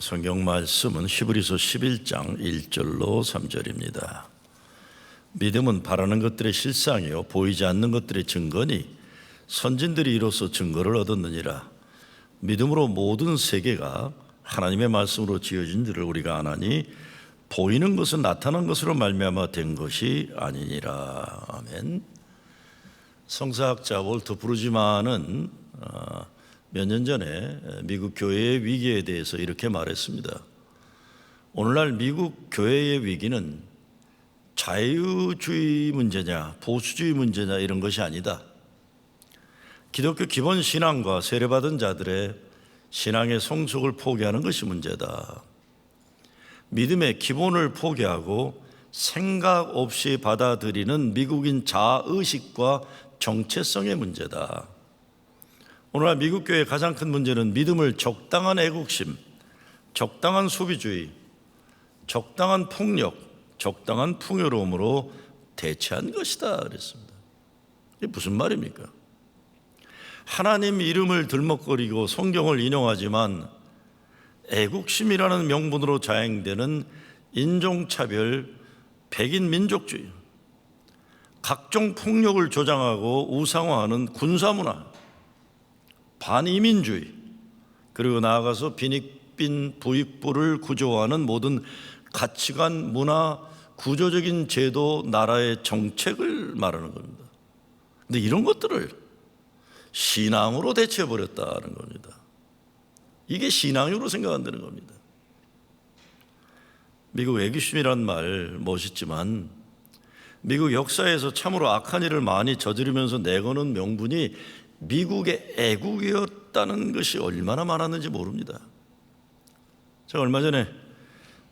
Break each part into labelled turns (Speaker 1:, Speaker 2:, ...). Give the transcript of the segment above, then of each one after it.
Speaker 1: 성경 말씀은 히브리서 11장 1절로 3절입니다. 믿음은 바라는 것들의 실상이요 보이지 않는 것들의 증거니 선진들이 이로써 증거를 얻었느니라. 믿음으로 모든 세계가 하나님의 말씀으로 지어진 줄을 우리가 아나니 보이는 것은 나타난 것으로 말미암아 된 것이 아니니라. 아멘. 성사학자 월터 브루지만은 몇 년 전에 미국 교회의 위기에 대해서 이렇게 말했습니다. 오늘날 미국 교회의 위기는 자유주의 문제냐 보수주의 문제냐 이런 것이 아니다. 기독교 기본 신앙과 세례받은 자들의 신앙의 성숙을 포기하는 것이 문제다. 믿음의 기본을 포기하고 생각 없이 받아들이는 미국인 자의식과 정체성의 문제다. 오늘날 미국 교회의 가장 큰 문제는 믿음을 적당한 애국심, 적당한 소비주의, 적당한 폭력, 적당한 풍요로움으로 대체한 것이다 그랬습니다. 이게 무슨 말입니까? 하나님 이름을 들먹거리고 성경을 인용하지만 애국심이라는 명분으로 자행되는 인종차별, 백인 민족주의, 각종 폭력을 조장하고 우상화하는 군사문화, 반이민주의, 그리고 나아가서 빈익빈 부익부를 구조하는 모든 가치관, 문화, 구조적인 제도, 나라의 정책을 말하는 겁니다. 근데 이런 것들을 신앙으로 대체해버렸다는 겁니다. 이게 신앙으로 생각 안 되는 겁니다. 미국 애국심이란 말 멋있지만 미국 역사에서 참으로 악한 일을 많이 저지르면서 내거는 명분이 미국의 애국이었다는 것이 얼마나 많았는지 모릅니다. 제가 얼마 전에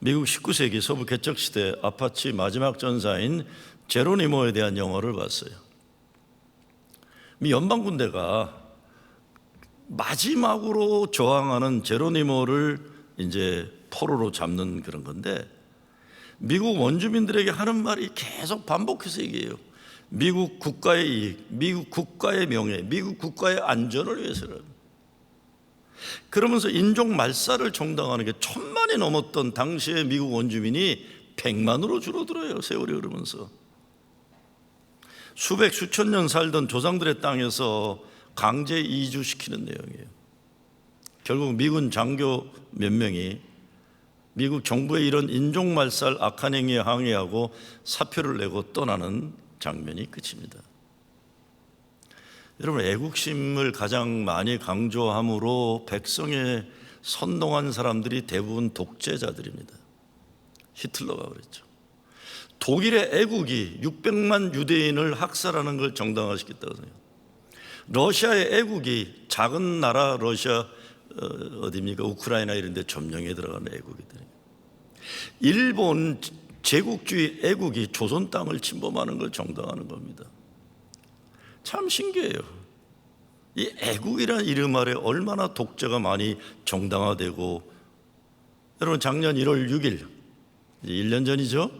Speaker 1: 미국 19세기 서부 개척시대 아파치 마지막 전사인 제로니모에 대한 영화를 봤어요. 미 연방군대가 마지막으로 저항하는 제로니모를 이제 포로로 잡는 그런 건데 미국 원주민들에게 하는 말이 계속 반복해서 얘기해요. 미국 국가의 이익, 미국 국가의 명예, 미국 국가의 안전을 위해서는. 그러면서 인종 말살을 정당화하는 게 1000만이 넘었던 당시의 미국 원주민이 100만으로 줄어들어요. 세월이 흐르면서. 수백 수천 년 살던 조상들의 땅에서 강제 이주시키는 내용이에요. 결국 미군 장교 몇 명이 미국 정부의 이런 인종 말살 악한 행위에 항의하고 사표를 내고 떠나는 장면이 끝입니다. 여러분, 애국심을 가장 많이 강조함으로 백성에 선동한 사람들이 대부분 독재자들입니다. 히틀러가 그랬죠. 독일의 애국이 600만 유대인을 학살하는 걸 정당화시켰다고 생각해요. 러시아의 애국이 작은 나라 러시아 어디입니까? 우크라이나 이런 데 점령에 들어가는 애국이더래요. 일본 제국주의 애국이 조선 땅을 침범하는 걸 정당화하는 겁니다. 참 신기해요. 이 애국이라는 이름 아래 얼마나 독재가 많이 정당화되고. 여러분, 작년 1월 6일 이제 1년 전이죠.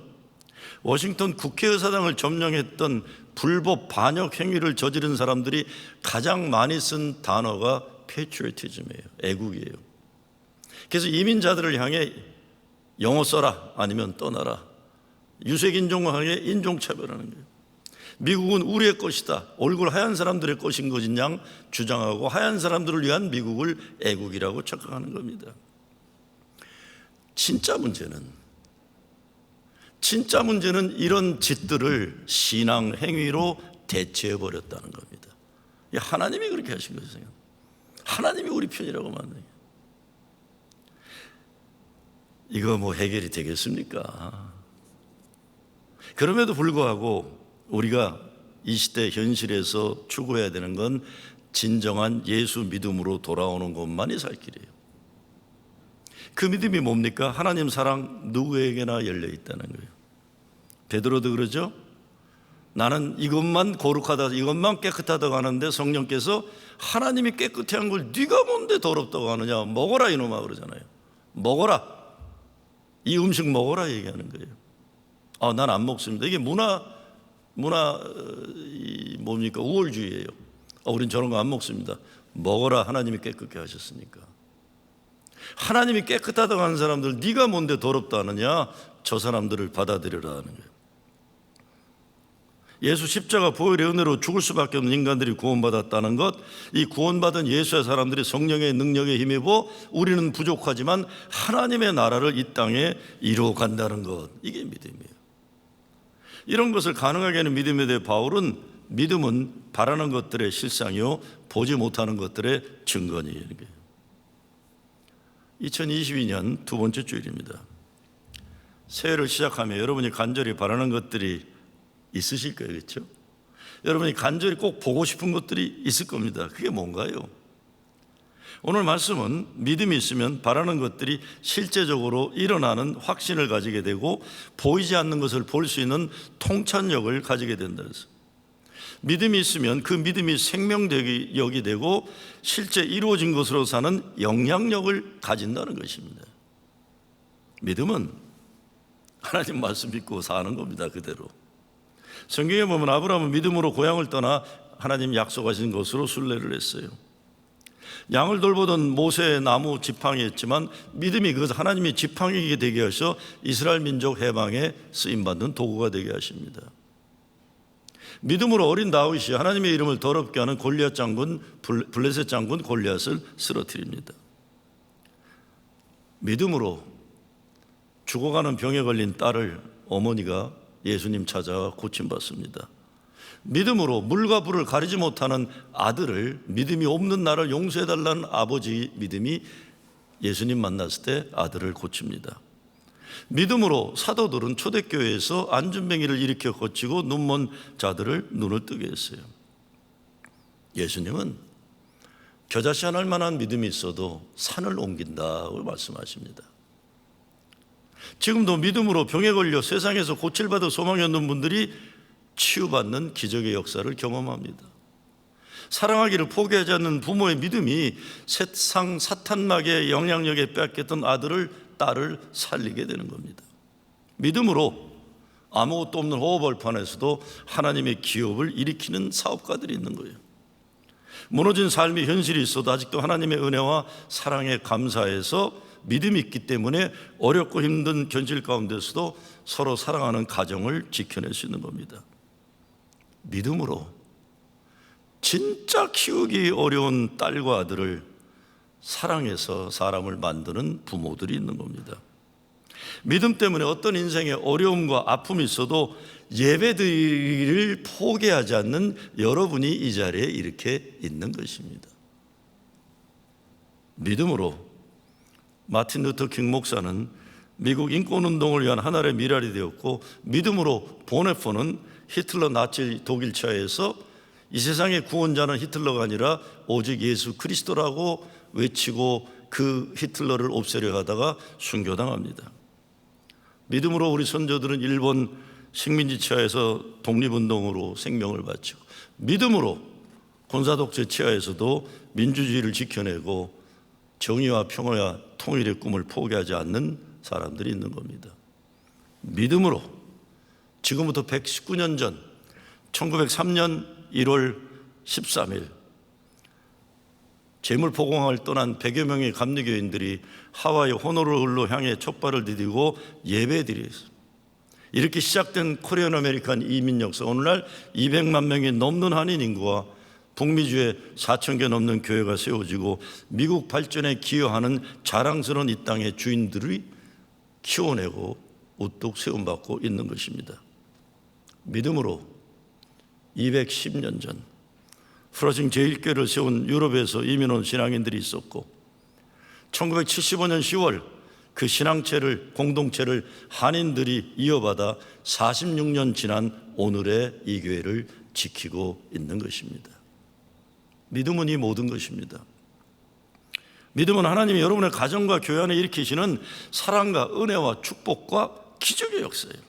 Speaker 1: 워싱턴 국회의사당을 점령했던 불법 반역 행위를 저지른 사람들이 가장 많이 쓴 단어가 패트리어티즘이에요. 애국이에요. 그래서 이민자들을 향해 영어 써라 아니면 떠나라, 유색인종을 향해 인종차별하는 거예요. 미국은 우리의 것이다, 얼굴 하얀 사람들의 것인 것인 양 주장하고 하얀 사람들을 위한 미국을 애국이라고 착각하는 겁니다. 진짜 문제는 이런 짓들을 신앙 행위로 대체해버렸다는 겁니다. 하나님이 그렇게 하신 거죠. 하나님이 우리 편이라고 만든. 이거 뭐 해결이 되겠습니까? 그럼에도 불구하고 우리가 이 시대 현실에서 추구해야 되는 건 진정한 예수 믿음으로 돌아오는 것만이 살 길이에요. 그 믿음이 뭡니까? 하나님 사랑 누구에게나 열려 있다는 거예요. 베드로도 그러죠. 나는 이것만 거룩하다, 이것만 깨끗하다고 하는데 성령께서 하나님이 깨끗해 한 걸 네가 뭔데 더럽다고 하느냐, 먹어라 이놈아 그러잖아요. 먹어라, 이 음식 먹어라 얘기하는 거예요. 난 안 먹습니다. 이게 문화 뭡니까? 우월주의예요. 우린 저런 거 안 먹습니다. 먹어라, 하나님이 깨끗게 하셨으니까. 하나님이 깨끗하다고 하는 사람들 네가 뭔데 더럽다 하느냐? 저 사람들을 받아들여라 하는 거예요. 예수 십자가 보혈의 은혜로 죽을 수밖에 없는 인간들이 구원받았다는 것, 이 구원받은 예수의 사람들이 성령의 능력에 힘입어 우리는 부족하지만 하나님의 나라를 이 땅에 이루어간다는 것, 이게 믿음이에요. 이런 것을 가능하게 하는 믿음에 대해 바울은 믿음은 바라는 것들의 실상이요 보지 못하는 것들의 증거니라는 거예요. 2022년 두 번째 주일입니다. 새해를 시작하며 여러분이 간절히 바라는 것들이 있으실 거예요, 그렇죠? 여러분이 간절히 꼭 보고 싶은 것들이 있을 겁니다. 그게 뭔가요? 오늘 말씀은 믿음이 있으면 바라는 것들이 실제적으로 일어나는 확신을 가지게 되고 보이지 않는 것을 볼 수 있는 통찰력을 가지게 된다 해서 믿음이 있으면 그 믿음이 생명력이 되고 실제 이루어진 것으로 사는 영향력을 가진다는 것입니다. 믿음은 하나님 말씀 믿고 사는 겁니다. 그대로. 성경에 보면 아브라함은 믿음으로 고향을 떠나 하나님 약속하신 것으로 순례를 했어요. 양을 돌보던 모세의 나무 지팡이였지만 믿음이 그것을 하나님이 지팡이게 되게 하셔 이스라엘 민족 해방에 쓰임받는 도구가 되게 하십니다. 믿음으로 어린 다윗이 하나님의 이름을 더럽게 하는 골리앗 장군, 블레셋 장군 골리앗을 쓰러뜨립니다. 믿음으로 죽어가는 병에 걸린 딸을 어머니가 예수님 찾아와 고침받습니다. 믿음으로 물과 불을 가리지 못하는 아들을 믿음이 없는 나를 용서해달라는 아버지 믿음이 예수님 만났을 때 아들을 고칩니다. 믿음으로 사도들은 초대교회에서 안준뱅이를 일으켜 고치고 눈먼 자들을 눈을 뜨게 했어요. 예수님은 겨자씨 하나일 만한 믿음이 있어도 산을 옮긴다고 말씀하십니다. 지금도 믿음으로 병에 걸려 세상에서 고칠받을 소망이 없는 분들이 치유받는 기적의 역사를 경험합니다. 사랑하기를 포기하지 않는 부모의 믿음이 세상 사탄막의 영향력에 빼앗겼던 아들을 딸을 살리게 되는 겁니다. 믿음으로 아무것도 없는 호흡얼판에서도 하나님의 기업을 일으키는 사업가들이 있는 거예요. 무너진 삶의 현실이 있어도 아직도 하나님의 은혜와 사랑에 감사해서 믿음이 있기 때문에 어렵고 힘든 현실 가운데서도 서로 사랑하는 가정을 지켜낼 수 있는 겁니다. 믿음으로 진짜 키우기 어려운 딸과 아들을 사랑해서 사람을 만드는 부모들이 있는 겁니다. 믿음 때문에 어떤 인생의 어려움과 아픔이 있어도 예배드리기를 포기하지 않는 여러분이 이 자리에 이렇게 있는 것입니다. 믿음으로 마틴 루터 킹 목사는 미국 인권운동을 위한 하나의 미랄이 되었고, 믿음으로 보네포는 히틀러 나치 독일 차에서 이 세상의 구원자는 히틀러가 아니라 오직 예수 그리스도라고 외치고 그 히틀러를 없애려 하다가 순교당합니다. 믿음으로 우리 선조들은 일본 식민지 치하에서 독립운동으로 생명을 바치고, 믿음으로 군사독재 치하에서도 민주주의를 지켜내고 정의와 평화와 통일의 꿈을 포기하지 않는 사람들이 있는 겁니다. 믿음으로 지금부터 119년 전 1903년 1월 13일 재물포공항을 떠난 100여 명의 감리교인들이 하와이 호놀룰루 향해 촛발을 디디고 예배드렸습니다. 이렇게 시작된 코리안 아메리칸 이민 역사, 오늘날 200만 명이 넘는 한인 인구와 북미주에 4천 개 넘는 교회가 세워지고 미국 발전에 기여하는 자랑스러운 이 땅의 주인들이 키워내고 우뚝 세움받고 있는 것입니다. 믿음으로 210년 전 프로징 제1교회를 세운 유럽에서 이민 온 신앙인들이 있었고, 1975년 10월 그 신앙체를, 공동체를 한인들이 이어받아 46년 지난 오늘의 이 교회를 지키고 있는 것입니다. 믿음은 이 모든 것입니다. 믿음은 하나님이 여러분의 가정과 교회 안에 일으키시는 사랑과 은혜와 축복과 기적의 역사예요.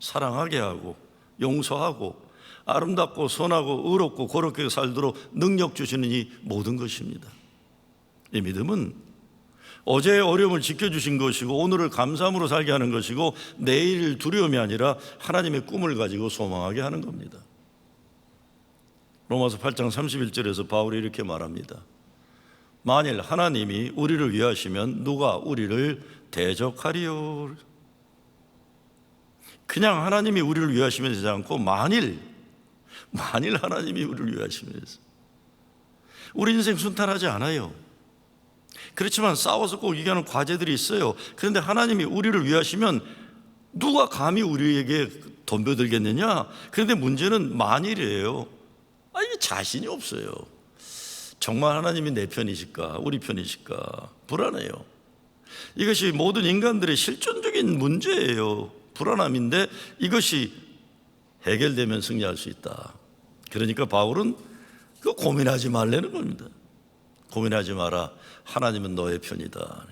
Speaker 1: 사랑하게 하고 용서하고 아름답고 선하고 의롭고 거룩하게 살도록 능력 주시는 이 모든 것입니다. 이 믿음은 어제의 어려움을 지켜주신 것이고 오늘을 감사함으로 살게 하는 것이고 내일 두려움이 아니라 하나님의 꿈을 가지고 소망하게 하는 겁니다. 로마서 8장 31절에서 바울이 이렇게 말합니다. 만일 하나님이 우리를 위하시면 누가 우리를 대적하리요? 그냥 하나님이 우리를 위하시면 되지 않고 만일 하나님이 우리를 위하시면 되죠. 우리 인생 순탄하지 않아요. 그렇지만 싸워서 꼭 이겨하는 과제들이 있어요. 그런데 하나님이 우리를 위하시면 누가 감히 우리에게 덤벼들겠느냐? 그런데 문제는 만일이에요. 이게 자신이 없어요. 정말 하나님이 내 편이실까? 우리 편이실까? 불안해요. 이것이 모든 인간들의 실존적인 문제예요. 불안함인데 이것이 해결되면 승리할 수 있다. 그러니까 바울은 그 고민하지 말라는 겁니다. 고민하지 마라. 하나님은 너의 편이다.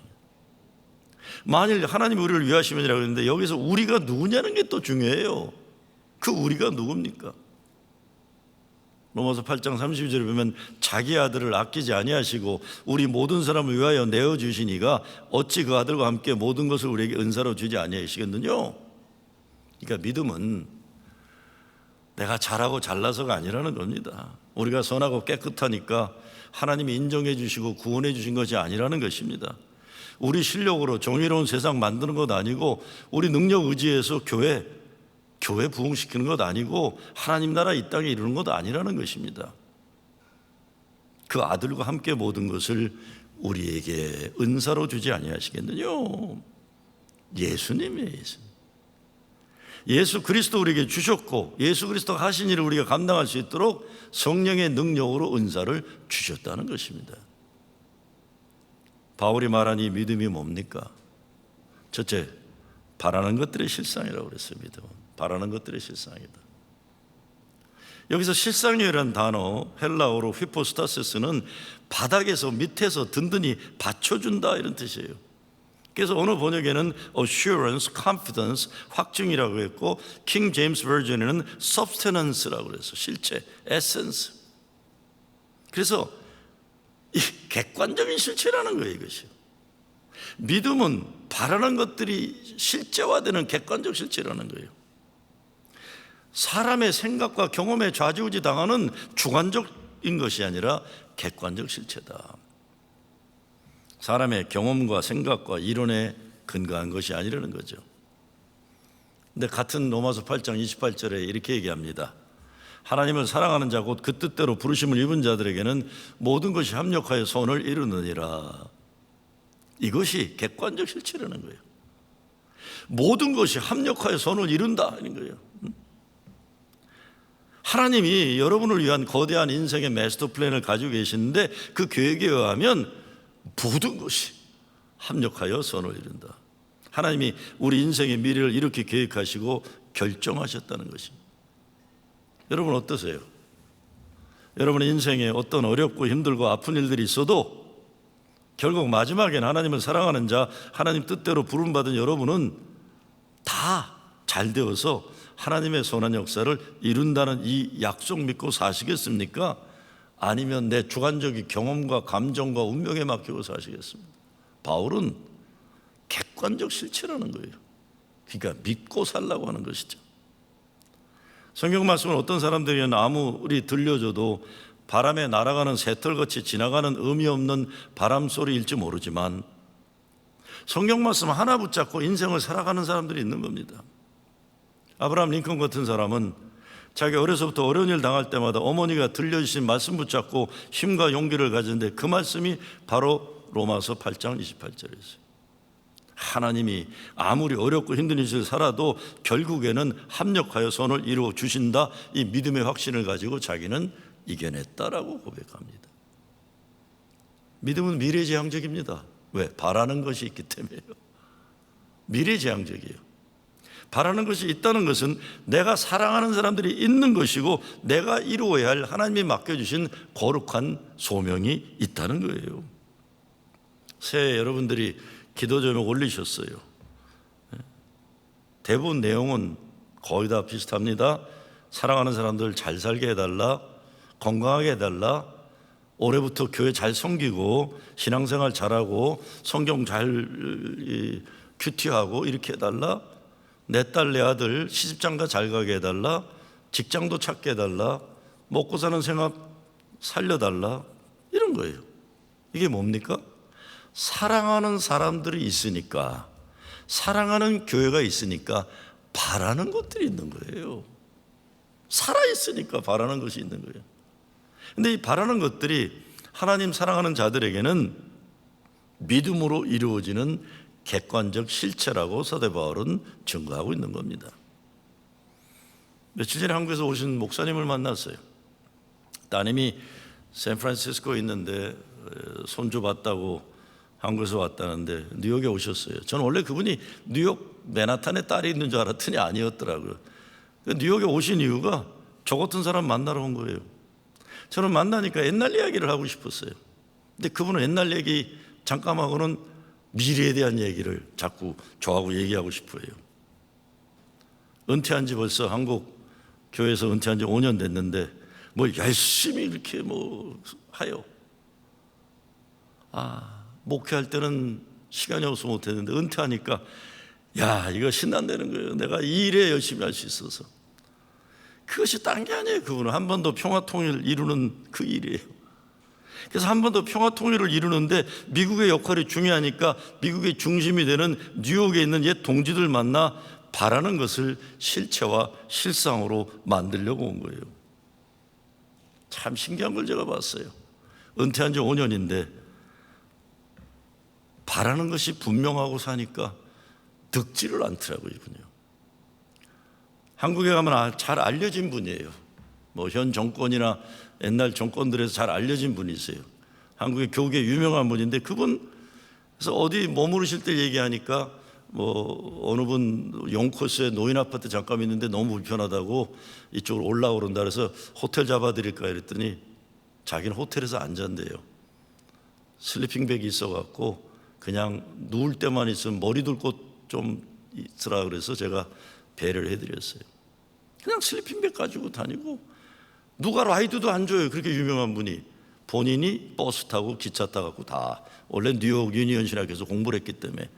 Speaker 1: 만일 하나님이 우리를 위하시면이라고 했는데 여기서 우리가 누구냐는 게 또 중요해요. 그 우리가 누굽니까? 로마서 8장 32절에 보면 자기 아들을 아끼지 아니하시고 우리 모든 사람을 위하여 내어주시니가 어찌 그 아들과 함께 모든 것을 우리에게 은사로 주지 아니하시겠느냐? 그러니까 믿음은 내가 잘하고 잘나서가 아니라는 겁니다. 우리가 선하고 깨끗하니까 하나님이 인정해 주시고 구원해 주신 것이 아니라는 것입니다. 우리 실력으로 정의로운 세상 만드는 것 아니고 우리 능력 의지해서 교회 부흥시키는 것 아니고 하나님 나라 이 땅에 이루는 것 아니라는 것입니다. 그 아들과 함께 모든 것을 우리에게 은사로 주지 아니하시겠느냐? 예수님이에요. 예수 그리스도 우리에게 주셨고 예수 그리스도가 하신 일을 우리가 감당할 수 있도록 성령의 능력으로 은사를 주셨다는 것입니다. 바울이 말한 이 믿음이 뭡니까? 첫째, 바라는 것들의 실상이라고 그랬어요. 믿음은 바라는 것들의 실상이다. 여기서 실상이라는 단어 헬라어로 휘포스타세스는 바닥에서 밑에서 든든히 받쳐준다 이런 뜻이에요. 그래서 어느 번역에는 assurance, confidence, 확증이라고 했고 킹 제임스 버전에는 substance라고 그랬어요. 실체, essence. 그래서 이 객관적인 실체라는 거예요. 이것이 믿음은 바라는 것들이 실제화되는 객관적 실체라는 거예요. 사람의 생각과 경험에 좌지우지 당하는 주관적인 것이 아니라 객관적 실체다. 사람의 경험과 생각과 이론에 근거한 것이 아니라는 거죠. 근데 같은 로마서 8장 28절에 이렇게 얘기합니다. 하나님을 사랑하는 자 곧 그 뜻대로 부르심을 입은 자들에게는 모든 것이 합력하여 선을 이루느니라. 이것이 객관적 실체라는 거예요. 모든 것이 합력하여 선을 이룬다 하는 거예요. 하나님이 여러분을 위한 거대한 인생의 마스터 플랜을 가지고 계시는데 그 계획에 의하면 모든 것이 합력하여 선을 이룬다. 하나님이 우리 인생의 미래를 이렇게 계획하시고 결정하셨다는 것입니다. 여러분 어떠세요? 여러분의 인생에 어떤 어렵고 힘들고 아픈 일들이 있어도 결국 마지막엔 하나님을 사랑하는 자, 하나님 뜻대로 부름받은 여러분은 다 잘 되어서 하나님의 선한 역사를 이룬다는 이 약속 믿고 사시겠습니까? 아니면 내 주관적인 경험과 감정과 운명에 맡기고 사시겠습니까? 바울은 객관적 실체라는 거예요. 그러니까 믿고 살라고 하는 것이죠. 성경 말씀은 어떤 사람들에게는 아무리 들려줘도 바람에 날아가는 새털같이 지나가는 의미 없는 바람 소리일지 모르지만 성경 말씀 하나 붙잡고 인생을 살아가는 사람들이 있는 겁니다. 아브라함 링컨 같은 사람은 자기 어려서부터 어려운 일 당할 때마다 어머니가 들려주신 말씀 붙잡고 힘과 용기를 가졌는데 그 말씀이 바로 로마서 8장 28절이었어요. 하나님이 아무리 어렵고 힘든 일을 살아도 결국에는 합력하여 선을 이루어 주신다. 이 믿음의 확신을 가지고 자기는 이겨냈다라고 고백합니다. 믿음은 미래지향적입니다. 왜? 바라는 것이 있기 때문에요. 미래지향적이에요. 바라는 것이 있다는 것은 내가 사랑하는 사람들이 있는 것이고 내가 이루어야 할 하나님이 맡겨주신 거룩한 소명이 있다는 거예요. 새해 여러분들이 기도 제목 올리셨어요. 대부분 내용은 거의 다 비슷합니다. 사랑하는 사람들 잘 살게 해달라, 건강하게 해달라, 올해부터 교회 잘 섬기고 신앙생활 잘하고 성경 잘 큐티하고 이렇게 해달라, 내 딸 내 아들 시집장가 잘 가게 해달라, 직장도 찾게 해달라, 먹고 사는 생각 살려달라, 이런 거예요. 이게 뭡니까? 사랑하는 사람들이 있으니까, 사랑하는 교회가 있으니까 바라는 것들이 있는 거예요. 살아있으니까 바라는 것이 있는 거예요. 근데 이 바라는 것들이 하나님 사랑하는 자들에게는 믿음으로 이루어지는 객관적 실체라고 사도 바울은 증거하고 있는 겁니다. 며칠 전에 한국에서 오신 목사님을 만났어요. 따님이 샌프란시스코에 있는데 손주 봤다고 한국에서 왔다는데 뉴욕에 오셨어요. 저는 원래 그분이 뉴욕 맨하탄에 딸이 있는 줄 알았더니 아니었더라고요. 뉴욕에 오신 이유가 저 같은 사람 만나러 온 거예요. 저는 만나니까 옛날 이야기를 하고 싶었어요. 근데 그분은 옛날 얘기 잠깐 하고는 미래에 대한 얘기를 자꾸 저하고 얘기하고 싶어요. 은퇴한 지 벌써 한국 교회에서 은퇴한 지 5년 됐는데 뭐 열심히 이렇게 뭐 하요. 목회할 때는 시간이 없어서 못했는데 은퇴하니까 야, 이거 신난다는 거예요. 내가 이 일에 열심히 할 수 있어서. 그것이 딴 게 아니에요. 그분은 한 번 더 평화통일을 이루는 그 일이에요. 그래서 한 번 더 평화통일을 이루는데 미국의 역할이 중요하니까 미국의 중심이 되는 뉴욕에 있는 옛 동지들 만나 바라는 것을 실체와 실상으로 만들려고 온 거예요. 참 신기한 걸 제가 봤어요. 은퇴한 지 5년인데 바라는 것이 분명하고 사니까 득지를 않더라고요. 이분이요. 한국에 가면 잘 알려진 분이에요. 뭐 현 정권이나 옛날 정권들에서 잘 알려진 분이세요. 한국의 교계 유명한 분인데 그분 그래서 어디 머무르실 때 얘기하니까 뭐 어느 분 용코스에 노인 아파트 잠깐 있는데 너무 불편하다고 이쪽으로 올라오른다 그래서 호텔 잡아드릴까 이랬더니 자기는 호텔에서 안 잔대요. 슬리핑백이 있어갖고 그냥 누울 때만 있으면 머리 둘 곳 좀 있으라 그래서 제가 배려를 해드렸어요. 그냥 슬리핑백 가지고 다니고 누가 라이드도 안 줘요. 그렇게 유명한 분이 본인이 버스 타고 기차 타고 다 원래 뉴욕 유니언 신학에서 공부를 했기 때문에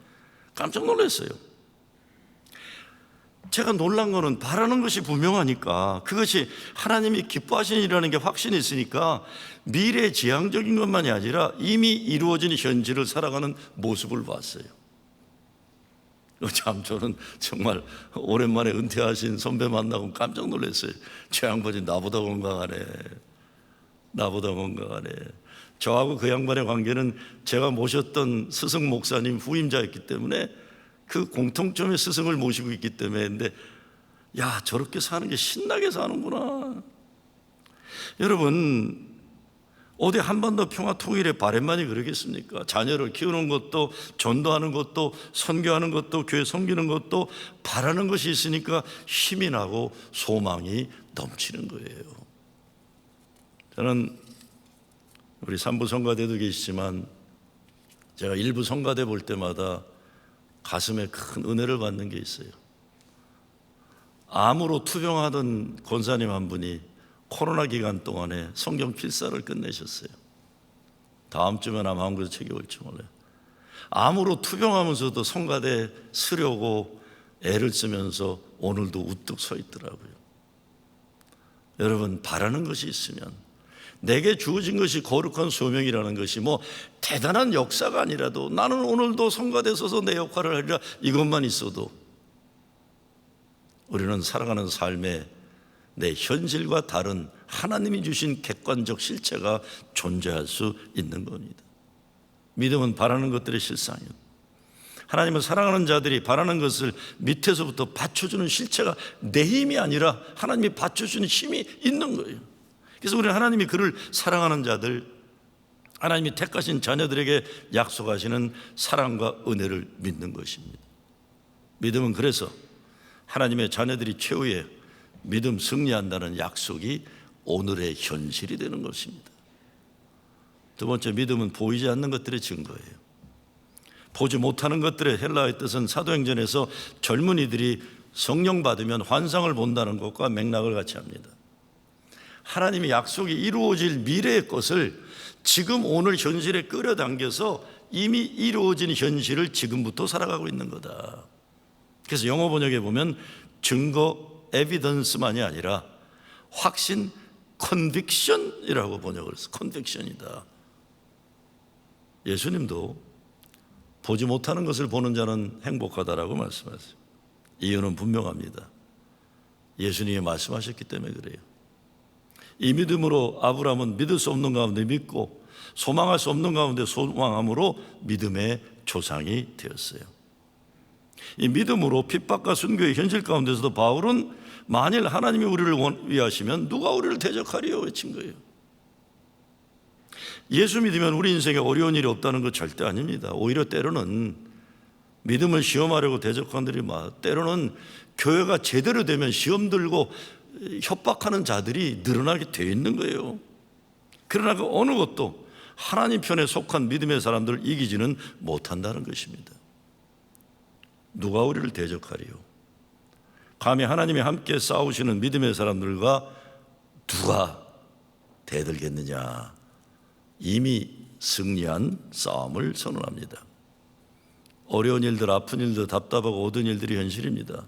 Speaker 1: 깜짝 놀랐어요. 제가 놀란 거는 바라는 것이 분명하니까 그것이 하나님이 기뻐하시는 일이라는 게 확신이 있으니까 미래지향적인 것만이 아니라 이미 이루어진 현실을 살아가는 모습을 봤어요. 참 저는 정말 오랜만에 은퇴하신 선배 만나고 깜짝 놀랐어요. 저 양반이 나보다 건강하네. 나보다 건강하네. 저하고 그 양반의 관계는 제가 모셨던 스승 목사님 후임자였기 때문에 그 공통점의 스승을 모시고 있기 때문에 근데 야 저렇게 사는 게 신나게 사는구나. 여러분 어디 한 번 더 평화 통일의 바람만이 그러겠습니까? 자녀를 키우는 것도 전도하는 것도 선교하는 것도 교회 섬기는 것도 바라는 것이 있으니까 힘이 나고 소망이 넘치는 거예요. 저는 우리 산부 성가대도 계시지만 제가 일부 성가대 볼 때마다 가슴에 큰 은혜를 받는 게 있어요. 암으로 투병하던 권사님 한 분이 코로나 기간 동안에 성경 필사를 끝내셨어요. 다음 주면 아마 한국에서 책이 올지 몰라요. 암으로 투병하면서도 성가대 쓰려고 애를 쓰면서 오늘도 우뚝 서 있더라고요. 여러분 바라는 것이 있으면 내게 주어진 것이 거룩한 소명이라는 것이 뭐 대단한 역사가 아니라도 나는 오늘도 성가대 서서 내 역할을 하리라 이것만 있어도 우리는 살아가는 삶에 내 현실과 다른 하나님이 주신 객관적 실체가 존재할 수 있는 겁니다. 믿음은 바라는 것들의 실상이에요. 하나님은 사랑하는 자들이 바라는 것을 밑에서부터 받쳐주는 실체가 내 힘이 아니라 하나님이 받쳐주는 힘이 있는 거예요. 그래서 우리는 하나님이 그를 사랑하는 자들, 하나님이 택하신 자녀들에게 약속하시는 사랑과 은혜를 믿는 것입니다. 믿음은 그래서 하나님의 자녀들이 최후의 믿음 승리한다는 약속이 오늘의 현실이 되는 것입니다. 두 번째, 믿음은 보이지 않는 것들의 증거예요. 보지 못하는 것들의 헬라어의 뜻은 사도행전에서 젊은이들이 성령 받으면 환상을 본다는 것과 맥락을 같이 합니다. 하나님의 약속이 이루어질 미래의 것을 지금 오늘 현실에 끌어당겨서 이미 이루어진 현실을 지금부터 살아가고 있는 거다. 그래서 영어 번역에 보면 증거 에비던스만이 아니라 확신 컨빅션이라고 번역을 해서 컨빅션이다. 예수님도 보지 못하는 것을 보는 자는 행복하다라고 말씀하세요. 이유는 분명합니다. 예수님이 말씀하셨기 때문에 그래요. 이 믿음으로 아브라함은 믿을 수 없는 가운데 믿고 소망할 수 없는 가운데 소망함으로 믿음의 조상이 되었어요. 이 믿음으로 핍박과 순교의 현실 가운데서도 바울은 만일 하나님이 우리를 위하시면 누가 우리를 대적하리요 외친 거예요. 예수 믿으면 우리 인생에 어려운 일이 없다는 것 절대 아닙니다. 오히려 때로는 믿음을 시험하려고 대적하는 들이 때로는 교회가 제대로 되면 시험 들고 협박하는 자들이 늘어나게 되어 있는 거예요. 그러나 그 어느 것도 하나님 편에 속한 믿음의 사람들을 이기지는 못한다는 것입니다. 누가 우리를 대적하리요? 감히 하나님이 함께 싸우시는 믿음의 사람들과 누가 대들겠느냐? 이미 승리한 싸움을 선언합니다. 어려운 일들, 아픈 일들, 답답하고 모든 일들이 현실입니다.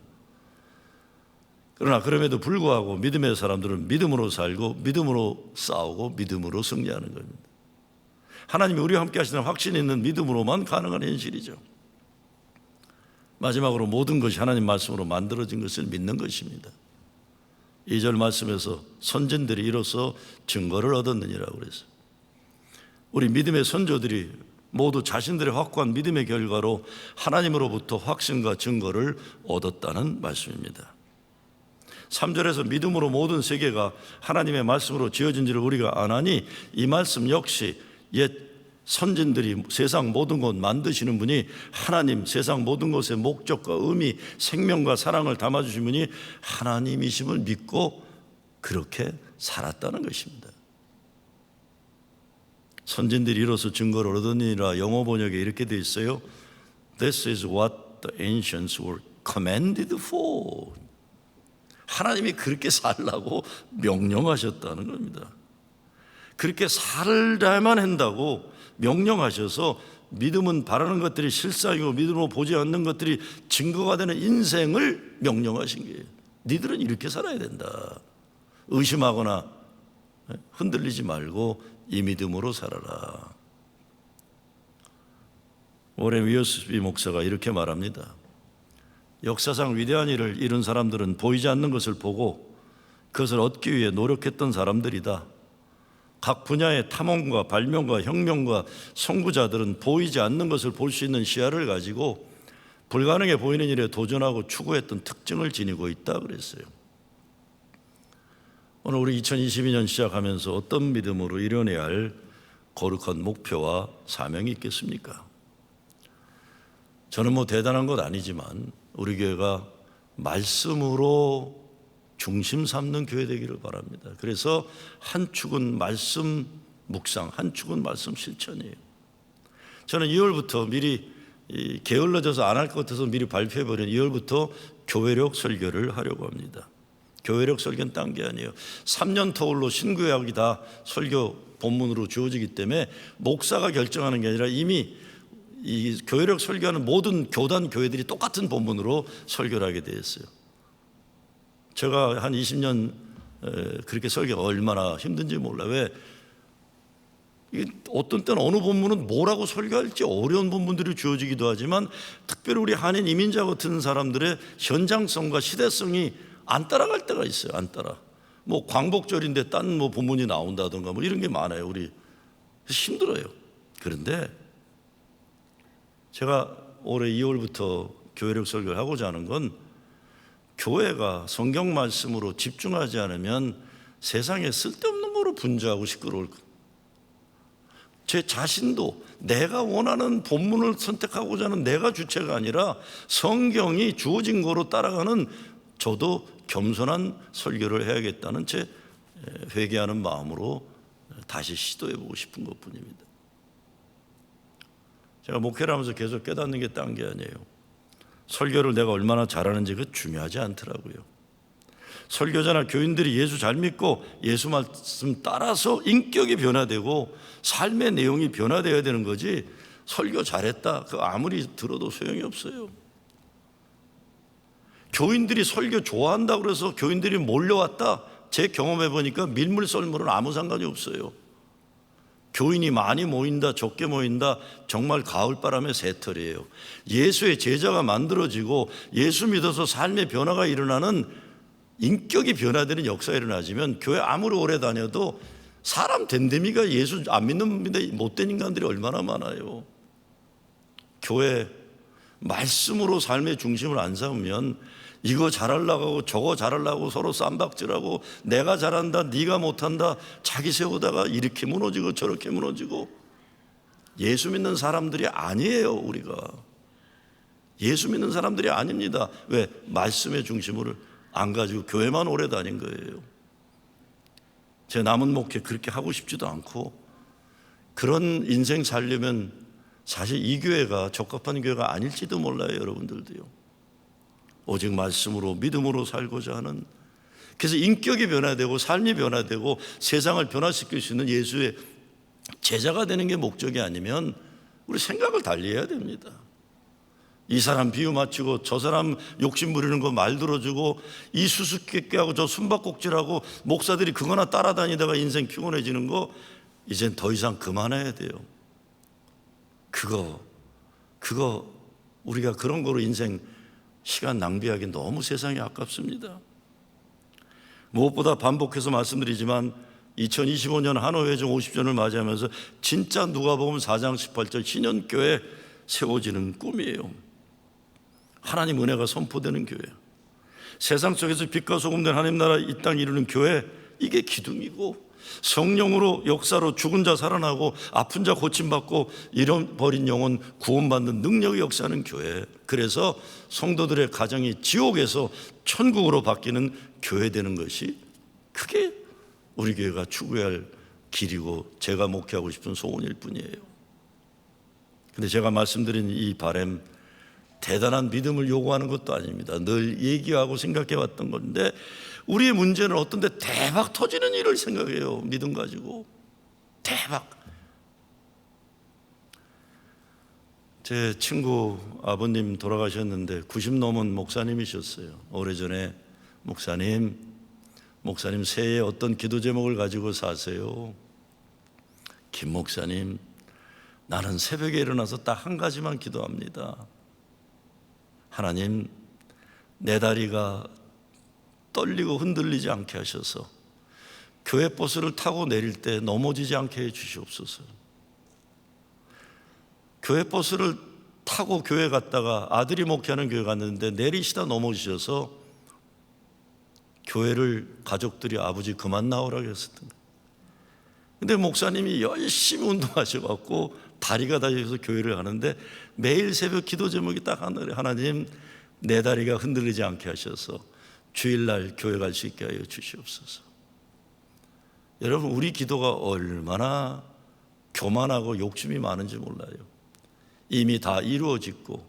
Speaker 1: 그러나 그럼에도 불구하고 믿음의 사람들은 믿음으로 살고 믿음으로 싸우고 믿음으로 승리하는 겁니다. 하나님이 우리와 함께 하시는 확신 있는 믿음으로만 가능한 현실이죠. 마지막으로 모든 것이 하나님 말씀으로 만들어진 것을 믿는 것입니다. 2절 말씀에서 선진들이 이로써 증거를 얻었느니라고 그랬어요. 우리 믿음의 선조들이 모두 자신들의 확고한 믿음의 결과로 하나님으로부터 확신과 증거를 얻었다는 말씀입니다. 3절에서 믿음으로 모든 세계가 하나님의 말씀으로 지어진지를 우리가 아나니 이 말씀 역시 옛 선진들이 세상 모든 것 만드시는 분이 하나님, 세상 모든 것의 목적과 의미, 생명과 사랑을 담아주신 분이 하나님이심을 믿고 그렇게 살았다는 것입니다. 선진들이 이로써 증거를 얻으니라 영어 번역에 이렇게 되어 있어요. This is what the ancients were commanded for. 하나님이 그렇게 살라고 명령하셨다는 겁니다. 그렇게 살아야만 한다고 명령하셔서 믿음은 바라는 것들이 실상이고 믿음으로 보지 않는 것들이 증거가 되는 인생을 명령하신 거예요. 니들은 이렇게 살아야 된다. 의심하거나 흔들리지 말고 이 믿음으로 살아라. 오랜 위어스비 목사가 이렇게 말합니다. 역사상 위대한 일을 이룬 사람들은 보이지 않는 것을 보고 그것을 얻기 위해 노력했던 사람들이다. 각 분야의 탐험과 발명과 혁명과 선구자들은 보이지 않는 것을 볼 수 있는 시야를 가지고 불가능해 보이는 일에 도전하고 추구했던 특징을 지니고 있다 그랬어요. 오늘 우리 2022년 시작하면서 어떤 믿음으로 이뤄내야 할 거룩한 목표와 사명이 있겠습니까? 저는 대단한 것 아니지만 우리 교회가 말씀으로 중심 삼는 교회 되기를 바랍니다. 그래서 한 축은 말씀 묵상, 한 축은 말씀 실천이에요. 저는 2월부터 미리 게을러져서 안 할 것 같아서 미리 발표해버린 2월부터 교회력 설교를 하려고 합니다. 교회력 설교는 딴 게 아니에요. 3년 터울로 신구약이 다 설교 본문으로 주어지기 때문에 목사가 결정하는 게 아니라 이미 이 교회력 설교하는 모든 교단 교회들이 똑같은 본문으로 설교를 하게 되어 있어요. 제가 한 20년 그렇게 설교가 얼마나 힘든지 몰라요. 왜? 어떤 때는 어느 본문은 뭐라고 설교할지 어려운 본문들이 주어지기도 하지만 특별히 우리 한인 이민자 같은 사람들의 현장성과 시대성이 안 따라갈 때가 있어요. 안 따라. 광복절인데 딴 본문이 나온다든가 이런 게 많아요. 우리 힘들어요. 그런데 제가 올해 2월부터 교회력 설교를 하고자 하는 건 교회가 성경 말씀으로 집중하지 않으면 세상에 쓸데없는 거로 분주하고 시끄러울 거예요. 제 자신도 내가 원하는 본문을 선택하고자 하는 내가 주체가 아니라 성경이 주어진 거로 따라가는 저도 겸손한 설교를 해야겠다는 제 회개하는 마음으로 다시 시도해보고 싶은 것뿐입니다. 제가 목회를 하면서 계속 깨닫는 게 딴 게 아니에요. 설교를 내가 얼마나 잘하는지 그 중요하지 않더라고요. 설교자나 교인들이 예수 잘 믿고 예수 말씀 따라서 인격이 변화되고 삶의 내용이 변화되어야 되는 거지 설교 잘했다 그 아무리 들어도 소용이 없어요. 교인들이 설교 좋아한다고 그래서 교인들이 몰려왔다 제 경험해 보니까 밀물 썰물은 아무 상관이 없어요. 교인이 많이 모인다, 적게 모인다, 정말 가을바람의 새털이에요. 예수의 제자가 만들어지고 예수 믿어서 삶의 변화가 일어나는, 인격이 변화되는 역사가 일어나지만 교회 아무리 오래 다녀도 사람 됨됨이가 예수 안 믿는 못된 인간들이 얼마나 많아요. 교회 말씀으로 삶의 중심을 안 삼으면 이거 잘하려고 하고 저거 잘하려고 서로 쌈박질하고 내가 잘한다 네가 못한다 자기 세우다가 이렇게 무너지고 저렇게 무너지고, 예수 믿는 사람들이 아니에요. 우리가 예수 믿는 사람들이 아닙니다. 왜? 말씀의 중심을 안 가지고 교회만 오래 다닌 거예요. 제 남은 목회 그렇게 하고 싶지도 않고, 그런 인생 살려면 사실 이 교회가 적합한 교회가 아닐지도 몰라요. 여러분들도요. 오직 말씀으로 믿음으로 살고자 하는, 그래서 인격이 변화되고 삶이 변화되고 세상을 변화시킬 수 있는 예수의 제자가 되는 게 목적이 아니면 우리 생각을 달리해야 됩니다. 이 사람 비유 맞추고 저 사람 욕심 부리는 거 말 들어주고 이 수수께끼 하고 저 숨바꼭질하고 목사들이 그거나 따라다니다가 인생 피곤해지는 거 이젠 더 이상 그만해야 돼요. 그거 우리가 그런 거로 인생 시간 낭비하기 너무 세상이 아깝습니다. 무엇보다 반복해서 말씀드리지만 2025년 한화회중 50주년을 맞이하면서 진짜 누가복음 4장 18절 신년교회 세워지는 꿈이에요. 하나님 은혜가 선포되는 교회, 세상 속에서 빛과 소금 된 하나님 나라 이 땅 이루는 교회, 이게 기둥이고, 성령으로 역사로 죽은 자 살아나고 아픈 자 고침받고 잃어버린 영혼 구원받는 능력의 역사하는 교회, 그래서 성도들의 가정이 지옥에서 천국으로 바뀌는 교회 되는 것이, 그게 우리 교회가 추구해야 할 길이고 제가 목회하고 싶은 소원일 뿐이에요. 근데 제가 말씀드린 이 바람, 대단한 믿음을 요구하는 것도 아닙니다. 늘 얘기하고 생각해 왔던 건데, 우리의 문제는 어떤 데 대박 터지는 일을 생각해요. 믿음 가지고 대박. 제 친구 아버님 돌아가셨는데 90 넘은 목사님이셨어요. 오래전에 목사님 새해에 어떤 기도 제목을 가지고 사세요? 김 목사님, 나는 새벽에 일어나서 딱 한 가지만 기도합니다. 하나님, 내 다리가 떨리고 흔들리지 않게 하셔서 교회 버스를 타고 내릴 때 넘어지지 않게 해 주시옵소서. 교회 버스를 타고 교회 갔다가 아들이 목회하는 교회 갔는데 내리시다 넘어지셔서 교회를 가족들이 아버지 그만 나오라고 했었던 거예요. 근데 목사님이 열심히 운동하셔갖고 다리가 다쳐서 교회를 가는데 매일 새벽 기도 제목이 딱 하나래. 하나님, 내 다리가 흔들리지 않게 하셔서 주일날 교회 갈 수 있게 하여 주시옵소서. 여러분, 우리 기도가 얼마나 교만하고 욕심이 많은지 몰라요. 이미 다 이루어지고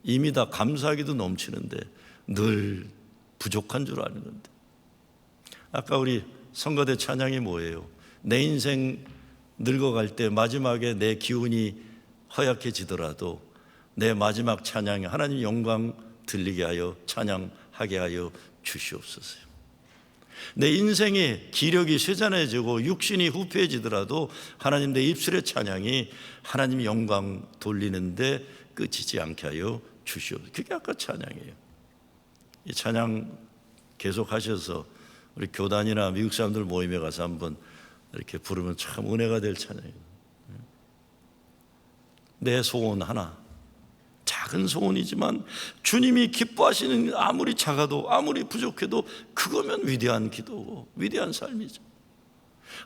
Speaker 1: 이미 다 감사하기도 넘치는데 늘 부족한 줄 아는 건데. 아까 우리 성가대 찬양이 뭐예요? 내 인생 늙어갈 때 마지막에 내 기운이 허약해지더라도 내 마지막 찬양에 하나님 영광 들리게 하여 찬양하게 하여 주시옵소서. 내 인생의 기력이 쇠잔해지고 육신이 후패해지더라도 하나님 내 입술의 찬양이 하나님 영광 돌리는데 끝이지 않게 하여 주시옵소서. 그게 아까 찬양이에요. 이 찬양 계속 하셔서 우리 교단이나 미국 사람들 모임에 가서 한번 이렇게 부르면 참 은혜가 될 찬양이에요. 내 소원 하나, 작은 소원이지만 주님이 기뻐하시는, 아무리 작아도 아무리 부족해도 그거면 위대한 기도고 위대한 삶이죠.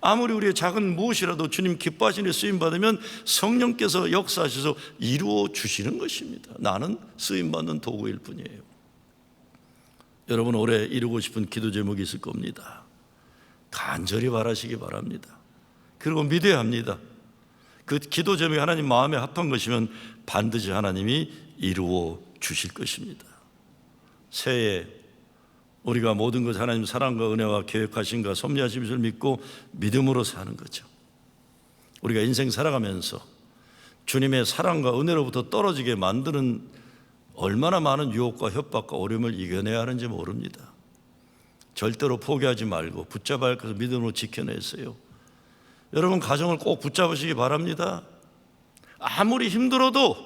Speaker 1: 아무리 우리의 작은 무엇이라도 주님 기뻐하시는 쓰임받으면 성령께서 역사하셔서 이루어 주시는 것입니다. 나는 쓰임받는 도구일 뿐이에요. 여러분, 올해 이루고 싶은 기도 제목이 있을 겁니다. 간절히 바라시기 바랍니다. 그리고 믿어야 합니다. 그 기도 제목이 하나님 마음에 합한 것이면 반드시 하나님이 이루어 주실 것입니다. 새해 우리가 모든 것 하나님 사랑과 은혜와 계획하신가 섭리하신 것을 믿고 믿음으로 사는 거죠. 우리가 인생 살아가면서 주님의 사랑과 은혜로부터 떨어지게 만드는 얼마나 많은 유혹과 협박과 어려움을 이겨내야 하는지 모릅니다. 절대로 포기하지 말고 붙잡아야 할 것을 믿음으로 지켜냈어요. 여러분 가정을 꼭 붙잡으시기 바랍니다. 아무리 힘들어도,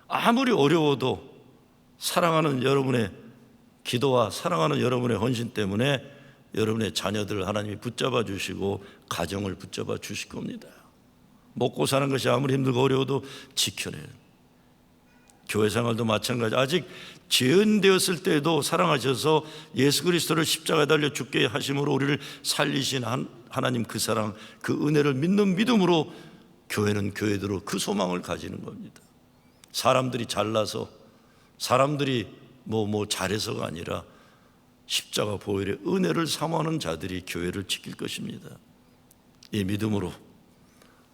Speaker 1: 아무리 어려워도 사랑하는 여러분의 기도와 사랑하는 여러분의 헌신 때문에 여러분의 자녀들을 하나님이 붙잡아 주시고 가정을 붙잡아 주실 겁니다. 먹고 사는 것이 아무리 힘들고 어려워도 지켜내요. 교회 생활도 마찬가지. 아직 죄인되었을 때도 사랑하셔서 예수 그리스도를 십자가에 달려 죽게 하심으로 우리를 살리신 하나님 그 사랑, 그 은혜를 믿는 믿음으로 교회는 교회대로 그 소망을 가지는 겁니다. 사람들이 잘나서, 사람들이 뭐 잘해서가 아니라 십자가 보혈의 은혜를 사모하는 자들이 교회를 지킬 것입니다. 이 믿음으로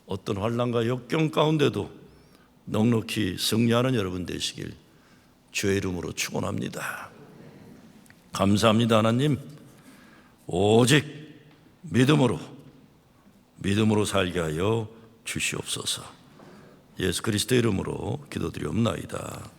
Speaker 1: 어떤 환난과 역경 가운데도 넉넉히 승리하는 여러분 되시길 주의 이름으로 축원합니다. 감사합니다. 하나님, 오직 믿음으로 살게 하여 주시옵소서. 예수 그리스도의 이름으로 기도드리옵나이다.